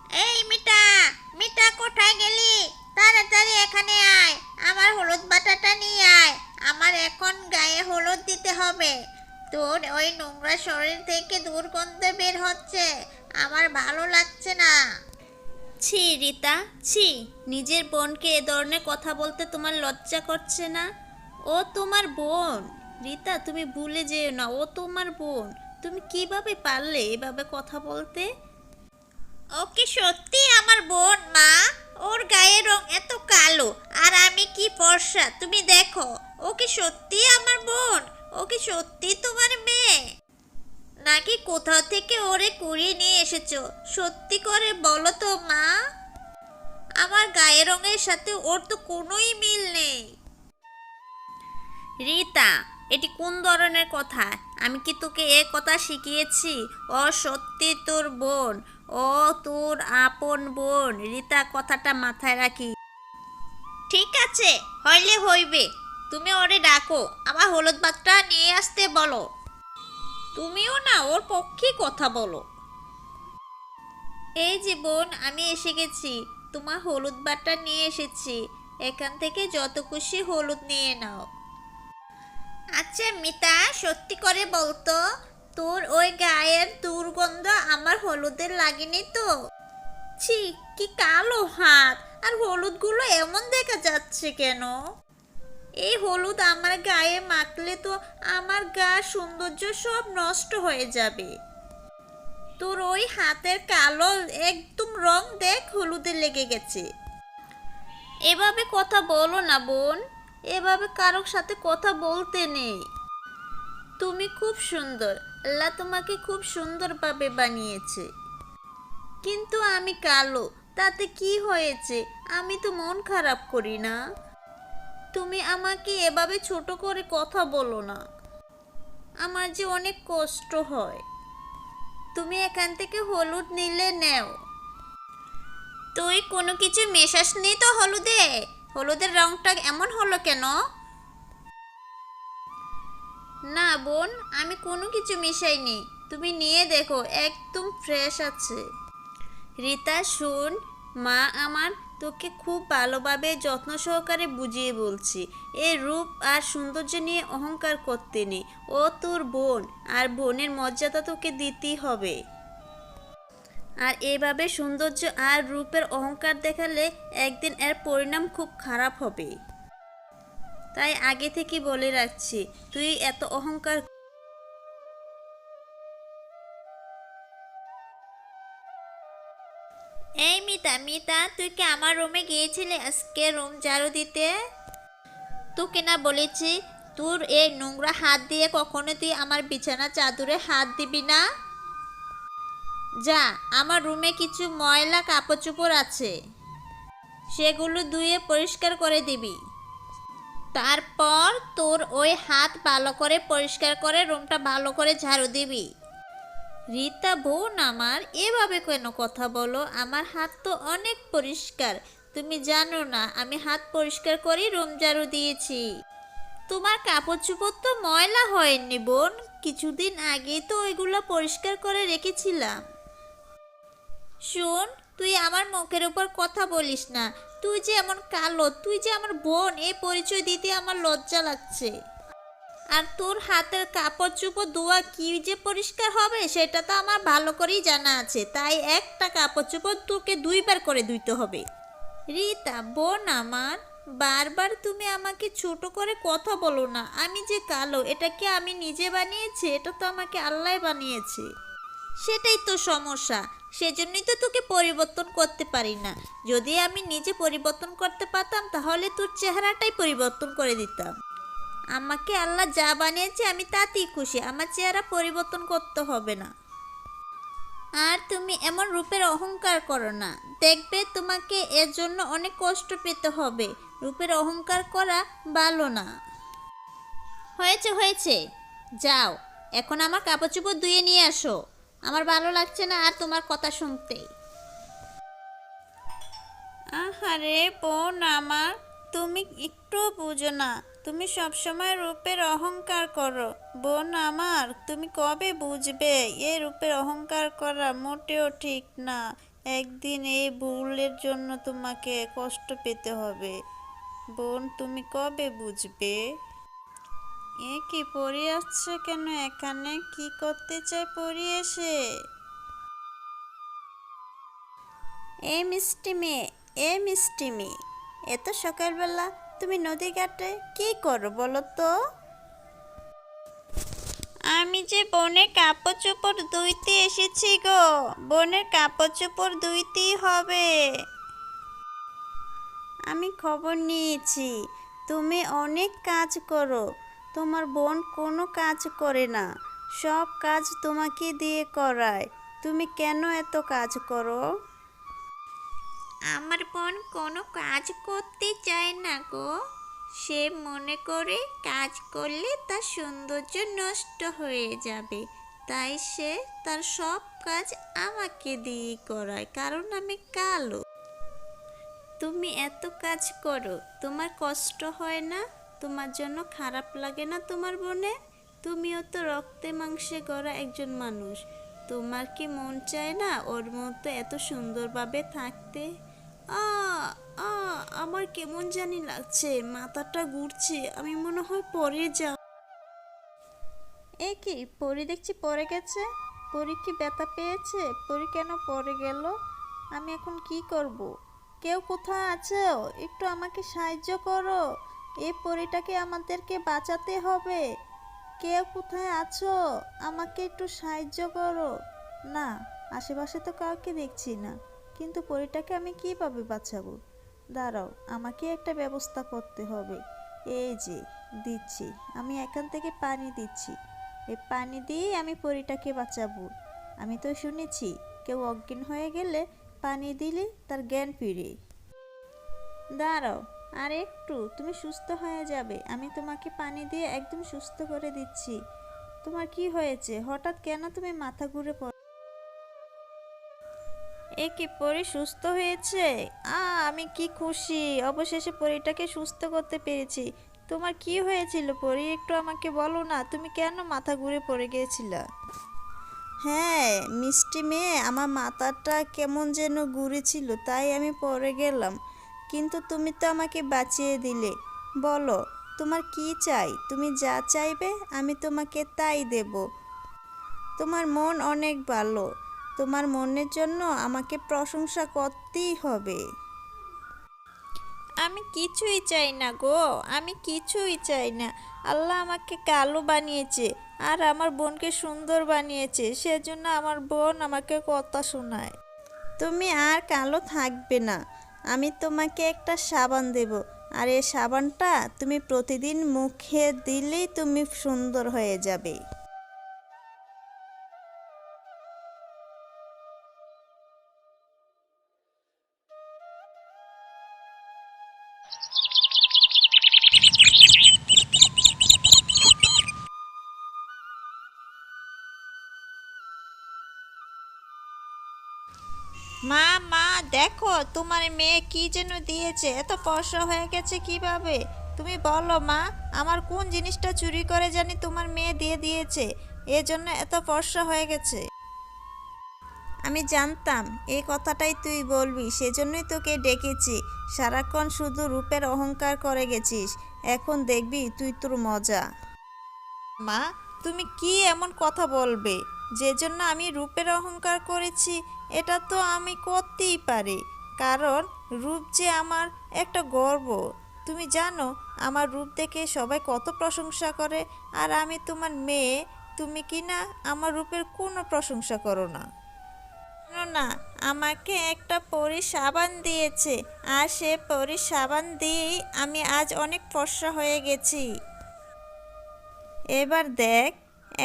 এই মিতা, মিতা কোথায় গেলি? তাড়াতাড়ি এখানে আয়, আমার হলুদ বাটাটা নিয়ে আয়। আমার এখন গায়ে হলুদ দিতে হবে। তোর ওই নোংরা শরীর থেকে দুর্গন্ধ বের হচ্ছে, আমার ভালো লাগছে না। ছি রিতা, ছি। নিজের বোনকে এ ধরনের কথা বলতে তোমার লজ্জা করছে না? ও তোমার বোন। রিতা, তুমি ভুলে যেও না, ও তোমার বোন। তুমি কিভাবে পারলে এভাবে কথা বলতে? ও কি সত্যি আমার বোন মা? ওর গায়ের রং এত কালো আর আমি কি ফর্সা, তুমি দেখো। ও কি সত্যি আমার বোন? ও কি সত্যি তোমার মেয়ে, নাকি কোথাও থেকে ওরে কুড়িয়ে নিয়ে এসেছো? সত্যি করে বলো তো মা। আমার গায়ের রঙের সাথে ওর তো কোনোই মিল নেই। রিতা, এটি কোন ধরনের কথা? আমি কি তোকে এ কথা শিখিয়েছি? ও সত্যি তোর বোন। ও তোর আপন বোন। রিতা, কথাটা মাথায় রাখি। ঠিক আছে, হইলে হইবে। তুমি ওরে ডাকো, আমার হলুদ বাগটা নিয়ে আসতে বলো। তুমিও না ওর পক্ষে কথা বলো। এই যে বোন, আমি এসে গেছি। তোমার হলুদ বাটা নিয়ে এসেছি। এখান থেকে যত খুশি হলুদ নিয়ে নাও। আচ্ছা মিতা, সত্যি করে বলতো, তোর ওই গায়ের দুর্গন্ধ আমার হলুদের লাগেনি তো? ছি, কি কালো হাত, আর হলুদগুলো এমন দেখা যাচ্ছে কেন? এই হলুদ আমার গায়ে মাখলে তো আমার গার সৌন্দর্য সব নষ্ট হয়ে যাবে। তোর ওই হাতের কালো একদম রং দেখ, হলুদে লেগে গেছে। এভাবে কথা বলো না বোন। এভাবে কারোর সাথে কথা বলতে নেই। তুমি খুব সুন্দর। আল্লাহ তোমাকে খুব সুন্দরভাবে বানিয়েছে। কিন্তু আমি কালো, তাতে কি হয়েছে? আমি তো মন খারাপ করি না। তুমি আমাকে এভাবে ছোট করে কথা বলো না। আমার যে অনেক কষ্ট হয়। তুমি এখান থেকে হলুদ নিলে নেও। তুই কোনো কিছু মেশাসনি তো হলুদে? হলুদের রংটা এমন হলো কেন? না বোন, আমি কোনো কিছু মিশাইনি। তুমি নিয়ে দেখো, একদম ফ্রেশ আছে। রিতা শোন, মা আমার তোকে খুব ভালোভাবে যত্ন সহকারে বুঝিয়ে বলছি। এই রূপ আর সৌন্দর্য নিয়ে অহংকার করতে নেই। ও তোর বোন, আর বোনের মর্যাদা তোকে দিতেই হবে। আর এভাবে সৌন্দর্য আর রূপের অহংকার দেখালে একদিন এর পরিণাম খুব খারাপ হবে। তাই আগে থেকে বলে রাখছি, তুই এত অহংকার। এই মিতা, মিতা, তুই কি আমার রুমে গিয়েছিলি আজকে রুম ঝাড়ু দিতে? তোকে না বলেছি তোর এই নোংরা হাত দিয়ে কখনো তুই আমার বিছানা চাদরে হাত দিবি না। যা, আমার রুমে কিছু ময়লা কাপড় চোপড় আছে, সেগুলো ধুয়ে পরিষ্কার করে দিবি। তারপর তোর ওই হাত ভালো করে পরিষ্কার করে রুমটা ভালো করে ঝাড়ু দিবি। রিতা বোন আমার, এভাবে কেন কথা বলো? আমার হাত তো অনেক পরিষ্কার। তুমি জানো না আমি হাত পরিষ্কার করি রুম ঝাড়ু দিয়েছি। তোমার কাপড় চোপড় তো ময়লা হয়নি বোন। কিছুদিন আগেই তো ওইগুলো পরিষ্কার করে রেখেছিলাম। শোন, তুই আমার মুখের উপর কথা বলিস না। তুই যে এমন কালো, তুই যে আমার বোন, এই পরিচয় দিতে আমার লজ্জা লাগছে। আর তোর হাতের কাপড় চোপড় ধোয়া কি যে পরিষ্কার হবে সেটা তো আমার ভালো করেই জানা আছে। তাই একটা কাপড় চোপড় তোকে দুইবার করে ধুইতে হবে। রিতা বোন আমার, বারবার তুমি আমাকে ছোট করে কথা বলো না। আমি যে কালো, এটা কি আমি নিজে বানিয়েছি? এটা তো আমাকে আল্লাহ বানিয়েছে। সেটাই তো সমস্যা, সেজন্যই তো তোকে পরিবর্তন করতে পারি না। যদি আমি নিজে পরিবর্তন করতে পারতাম তাহলে তোর চেহারাটাই পরিবর্তন করে দিতাম। আমাকে আল্লাহ যা বানিয়েছে আমি তাতেই খুশি, আমার চেহারা পরিবর্তন করতে হবে না। আর তুমি এমন রূপের অহংকার করো না, দেখবে তোমাকে এর জন্য অনেক কষ্ট পেতে হবে। রূপের অহংকার করা ভালো না। হয়েছে হয়েছে, যাও এখন আমার কাপড় চোপড় ধুয়ে নিয়ে আসো। আমার ভালো লাগছে না আর তোমার কথা শুনতে। আহারে বোন আমার, তুমি একটু বুঝো না। তুমি সবসময় রূপের অহংকার করো। বোন আমার, তুমি কবে বুঝবে এই রূপের অহংকার করা মোটেও ঠিক না। একদিন এই ভুলের জন্য তোমাকে কষ্ট পেতে হবে। বোন, তুমি কবে বুঝবে? এ কি পড়ে আসছে কেন এখানে? কি করতে চায় পড়ে এসে? এ মিষ্টি মেয়ে, এ মিষ্টি মেয়ে, এত সকালবেলা তুমি নদী ঘাটে কি করো বলো তো? আমি যে বোনের কাপড় চোপড় ধুইতে এসেছি গো। বোনের কাপড় চোপড় ধুইতেই হবে। আমি খবর নিয়েছি তুমি অনেক কাজ করো, তোমার বোন কোনো কাজ করে না, সব কাজ তোমাকে দিয়ে করায়। তুমি কেন এত কাজ করো? আমার বোন কোনো কাজ করতে চায় না গো। সে মনে করে কাজ করলে তার সৌন্দর্য নষ্ট হয়ে যাবে, তাই সে তার সব কাজ আমাকে দিয়ে করায়, কারণ আমি কালো। তুমি এত কাজ করো, তোমার কষ্ট হয় না? তোমার জন্য খারাপ লাগে না তোমার বোনের? তুমিও তো রক্তে মাংসে গড়া একজন মানুষ। তোমার কি মন চায় না ওর মতো এত সুন্দরভাবে থাকতে? আ আ আমার কেমন জানি লাগছে, মাথাটা ঘুরছে, আমি মনে হয় পড়ে যাব। এ কি পরি দেখছি পড়ে গেছে। পরি কি ব্যথা পেয়েছে? পরি কেন পড়ে গেল? আমি এখন কি করব? কেউ কোথায় আছো? একটু আমাকে সাহায্য করো। এই পরিটাকে আমাদেরকে বাঁচাতে হবে। কেউ কোথায় আছো? আমাকে একটু সাহায্য করো। না, আশেপাশে তো কাউকে দেখছি না, কিন্তু পরিটাকে আমি কিভাবে বাঁচাবো? দাঁড়াও, আমাকে একটা ব্যবস্থা করতে হবে। এই যে দিচ্ছি, আমি এখান থেকে পানি দিচ্ছি। এই পানি দিয়েই আমি পরিটাকে বাঁচাবো। আমি তো শুনেছি কেউ অজ্ঞান হয়ে গেলে পানি দিলে তার জ্ঞান ফিরে। দাঁড়াও, আর একটু, তুমি সুস্থ হয়ে যাবে। আমি তোমাকে পানি দিয়ে একদম সুস্থ করে দিচ্ছি। তোমার কি হয়েছে? হঠাৎ কেন তুমি মাথা ঘুরে পড়? এ কি পরি সুস্থ হয়েছে? আমি কি খুশি, অবশেষে পরিটাকে সুস্থ করতে পেরেছি। তোমার কি হয়েছিল পরি, একটু আমাকে বলো না, তুমি কেন মাথা ঘুরে পড়ে গিয়েছিলা? হ্যাঁ মিষ্টি মেয়ে, আমার মাথাটা কেমন যেন ঘুরেছিল, তাই আমি পড়ে গেলাম। কিন্তু তুমি তো আমাকে বাঁচিয়ে দিলে। বলো, তোমার কি চাই? তুমি যা চাইবে আমি তোমাকে তাই দেব। তোমার মন অনেক ভালো, তোমার মনের জন্য আমাকে প্রশংসা করতেই হবে। আমি কিছুই চাই না গো, আমি কিছুই চাই না। আল্লাহ আমাকে কালো বানিয়েছে আর আমার বোনকে সুন্দর বানিয়েছে, সেজন্য আমার বোন আমাকে কথা শোনায়। তুমি আর কালো থাকবে না। আমি তোমাকে একটা সাবান দেব, আর এই সাবানটা তুমি প্রতিদিন মুখে দিলেই তুমি সুন্দর হয়ে যাবে। মা মা, দেখো তোমার মেয়ে কি যেন দিয়েছে, এত ফর্সা হয়ে গেছে কিভাবে? তুমি বলো মা, আমার কোন জিনিসটা চুরি করে জানি তোমার মেয়ে দিয়ে দিয়েছে, এজন্য এত ফর্সা হয়ে গেছে। আমি জানতাম এই কথাটাই তুই বলবি, সেজন্যই তোকে ডেকেছি। সারাক্ষণ শুধু রূপের অহংকার করে গেছিস, এখন দেখবি তুই তোর মজা। মা, তুমি কি এমন কথা বলবে? যে জন্য আমি রূপের অহংকার করেছি, এটা তো আমি করতেই পারি, কারণ রূপ যে আমার একটা গর্ব। তুমি জানো আমার রূপ দেখে সবাই কত প্রশংসা করে, আর আমি তোমার মেয়ে, তুমি কি না আমার রূপের কোনো প্রশংসা করো না? না, আমাকে একটা পরী সাবান দিয়েছে, আর সে পরী সাবান দিয়েই আমি আজ অনেক ফর্সা হয়ে গেছি। এবার দেখ,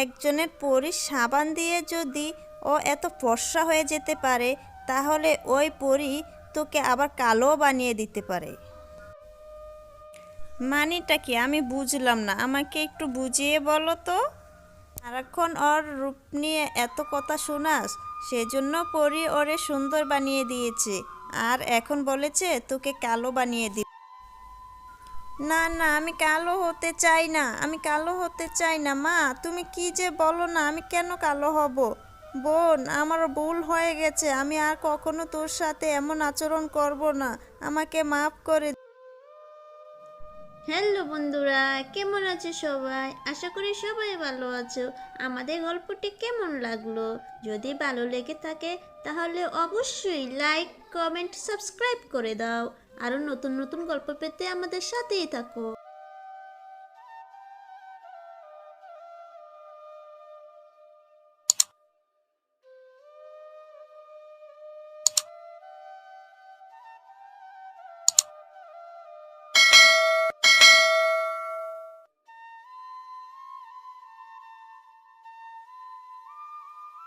একজনের পরী সাবান দিয়ে যদি ও এত ফর্সা হয়ে যেতে পারে, তাহলে ওই পরী তোকে আবার কালো বানিয়ে দিতে পারে। মানেটা কি আমি বুঝলাম না, আমাকে একটু বুঝিয়ে বলো তো। সারাক্ষণ ওর রূপ নিয়ে এত কথা শোনাস, সেজন্য পরী ওরে সুন্দর বানিয়ে দিয়েছে, আর এখন বলেছে তোকে কালো বানিয়ে দি। না না, আমি কালো হতে চাই না, আমি কালো হতে চাই না। মা, তুমি কি যে বলো না, আমি কেন কালো হব? বোন, আমার ভুল হয়ে গেছে, আমি আর কখনো তোর সাথে এমন আচরণ করব না, আমাকে মাফ করে দে। হ্যালো বন্ধুরা, কেমন আছো সবাই? আশা করি সবাই ভালো আছো। আমাদের গল্পটি কেমন লাগলো? যদি ভালো লেগে থাকে তাহলে অবশ্যই লাইক, কমেন্ট, সাবস্ক্রাইব করে দাও। আরও নতুন নতুন গল্প পেতে আমাদের সাথেই থাকো।